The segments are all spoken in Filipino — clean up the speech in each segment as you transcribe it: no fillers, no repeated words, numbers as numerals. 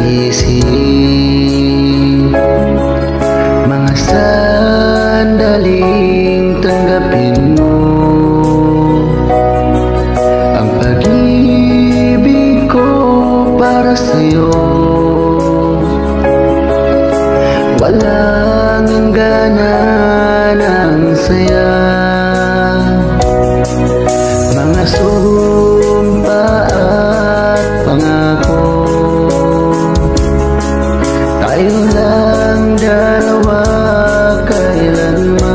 isip, mga sandaling tanggapin mo ang pag-ibig ko para sa'yo. Walang hangganan ang saya, mga sumpa at pangako. Tayo lang dalawa kailanman,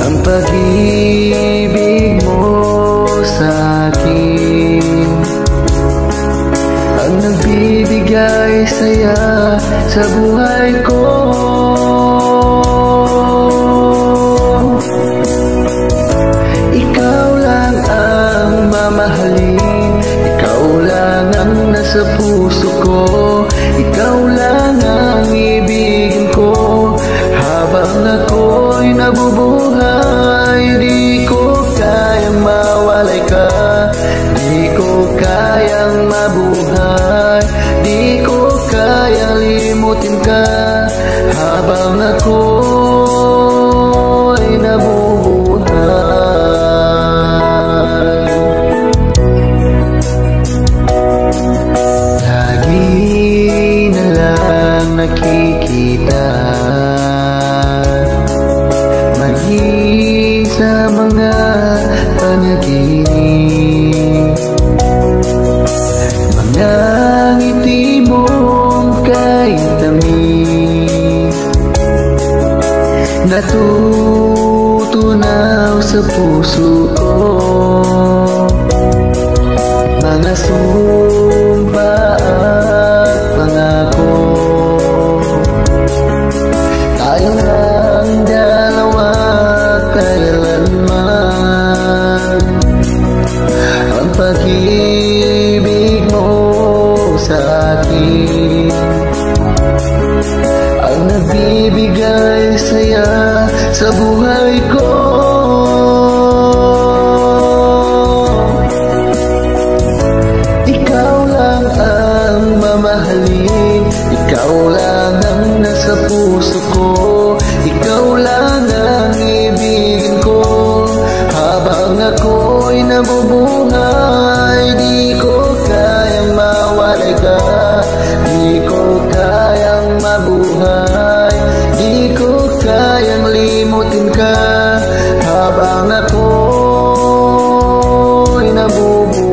ang pag-ibig mo sa'kin ang nagbibigay saya sa buhay ko. Ikaw lang ang mamahalin, ikaw lang ang nasa puso ko, ikaw lang ang ibigin ko habang ako'y nabubuhay. Di ko kayang mawalay ka, di ko kayang mabuhay, di ko kayang limutin ka habang ako'y nabubuhay. Lagi na lang nakikita, maging sa mga panaginip, mga ngiti mong kahit tamis, natutunaw sa puso ko, mga sumpa at pangako. Tayo lang dalawa kailanman, ang pag-ibig mo sa'kin ang nagbibigay saya sa buhay ko. Ikaw lang ang mamahalin, ikaw lang ang nasa puso ko, ikaw lang ang ibigin ko habang ako'y nabubuhay. Di ko kayang mawalay ka, di ko kayang mabuhay, di ko kayang limutin ka habang ako'y nabubuhay.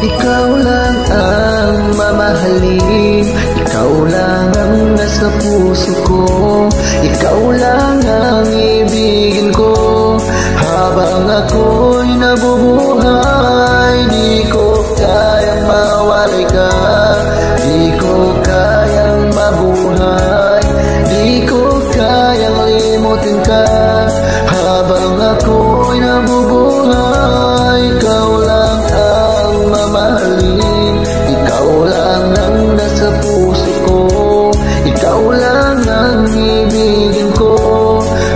Ikaw lang ang mamahalin, ikaw lang ang nasa puso ko, ikaw lang ang ibigin ko habang ako'y nabubuhay. Di ko kayang mawalay ka, di ko kayang mabuhay, di ko kayang limutin ka habang ako'y nabubuhay. Ikaw lang ang mamahalin, ikaw lang ang nasa puso ko, ikaw lang ang ibigin ko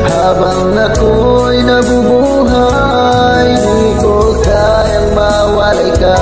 habang ako'y nabubuhay. Di ko kayang mawalay ka,